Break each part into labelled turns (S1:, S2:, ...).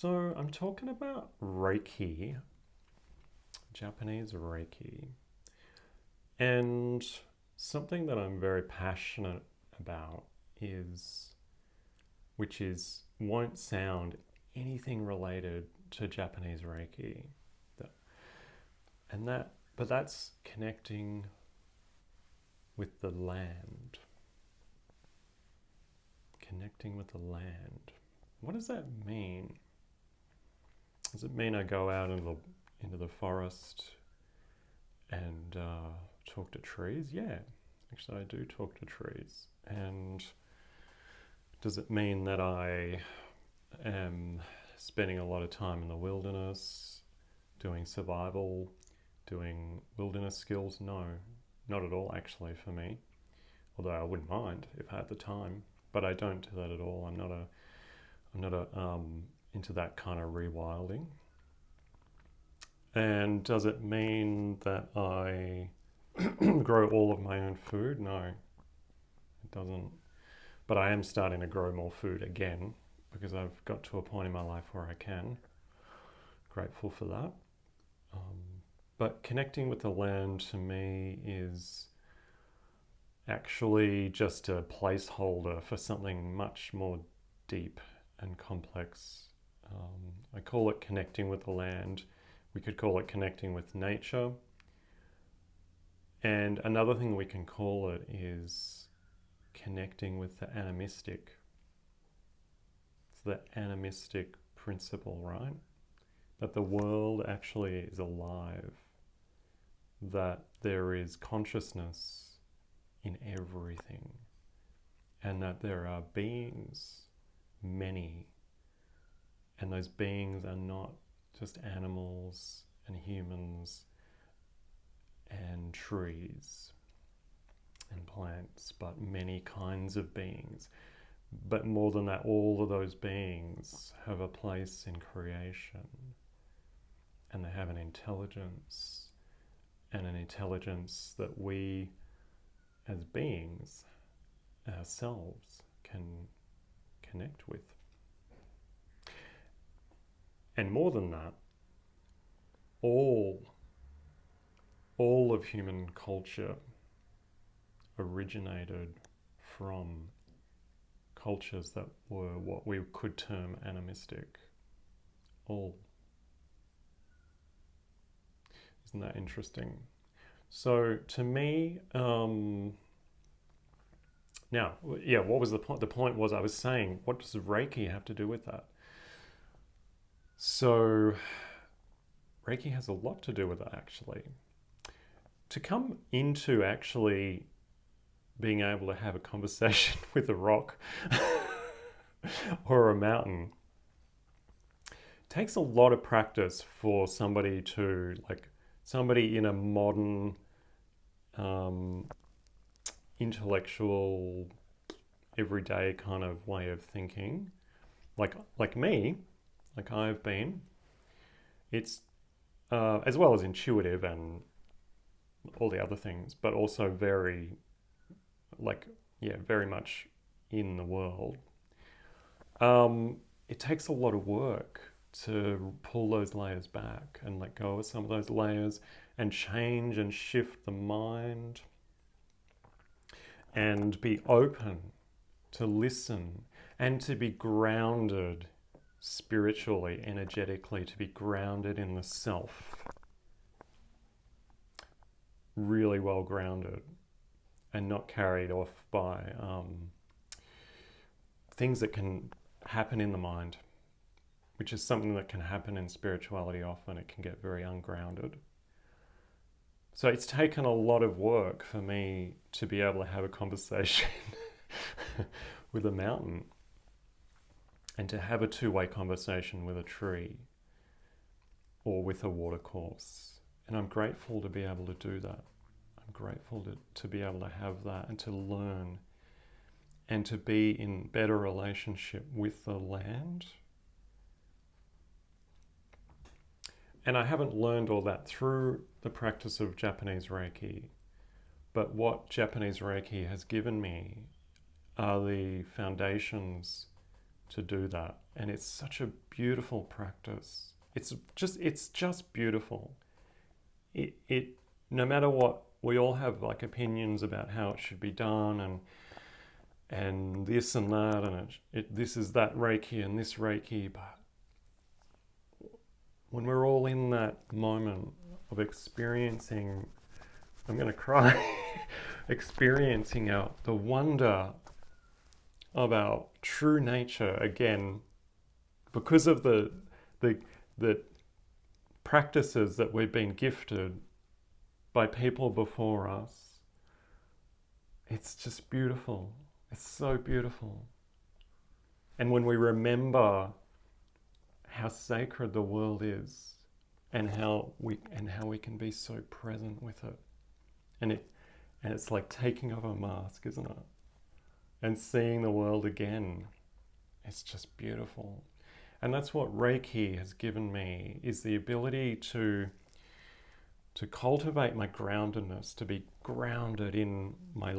S1: So I'm talking about Reiki, Japanese Reiki, and something that I'm very passionate about is, which is, won't sound anything related to Japanese Reiki. But that's connecting with the land. Connecting with the land. What does that mean? Does it mean I go out into the forest and talk to trees? Yeah, actually I do talk to trees. And does it mean that I am spending a lot of time in the wilderness, doing survival, doing wilderness skills? No, not at all actually for me. Although I wouldn't mind if I had the time, but I don't do that at all. I'm not into that kind of rewilding. And does it mean that I grow all of my own food? No, it doesn't. But I am starting to grow more food again because I've got to a point in my life where I can. Grateful for that. But connecting with the land to me is actually just a placeholder for something much more deep and complex. I call it connecting with the land. We could call it connecting with nature. And another thing we can call it is connecting with the animistic. It's the animistic principle, right? That the world actually is alive, that there is consciousness in everything, and that there are beings, many, and those beings are not just animals and humans and trees and plants, but many kinds of beings. But more than that, all of those beings have a place in creation, and they have an intelligence, and an intelligence that we as beings ourselves can connect with. And more than that, all of human culture originated from cultures that were what we could term animistic. All. Isn't that interesting? So to me, now, yeah, what was the point? The point was, I was saying, what does Reiki have to do with that? So Reiki has a lot to do with it, actually. To come into actually being able to have a conversation with a rock or a mountain takes a lot of practice for somebody to, like, somebody in a modern intellectual everyday kind of way of thinking, like me, like I've been. It's as well as intuitive and all the other things, but also very, very much in the world. It takes a lot of work to pull those layers back and let go of some of those layers and change and shift the mind and be open to listen and to be grounded spiritually, energetically, to be grounded in the self. Really well grounded and not carried off by things that can happen in the mind, which is something that can happen in spirituality often. It can get very ungrounded. So it's taken a lot of work for me to be able to have a conversation with a mountain and to have a two-way conversation with a tree or with a watercourse. And I'm grateful to be able to do that. I'm grateful to be able to have that and to learn and to be in better relationship with the land. And I haven't learned all that through the practice of Japanese Reiki, but what Japanese Reiki has given me are the foundations to do that And it's such a beautiful practice. It's just beautiful. It no matter what, we all have like opinions about how it should be done, and this and that, and this is that Reiki and this Reiki. But when we're all in that moment of experiencing, I'm going to cry, experiencing the wonder of our true nature again, because of the practices that we've been gifted by people before us, it's just beautiful. It's so beautiful. And when we remember how sacred the world is, and how we can be so present with it, and it's like taking off a mask, isn't it? And seeing the world again, it's just beautiful. And that's what Reiki has given me, is the ability to cultivate my groundedness, to be grounded in my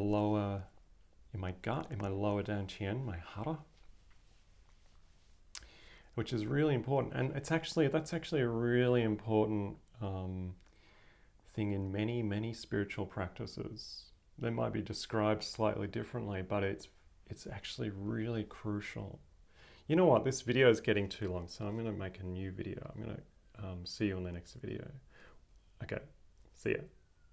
S1: gut, in my lower dantian, my hara, which is really important. And that's actually a really important thing in many spiritual practices. They might be described slightly differently, but it's actually really crucial. You know what? This video is getting too long, so I'm going to make a new video. I'm going to see you on the next video. Okay, see ya.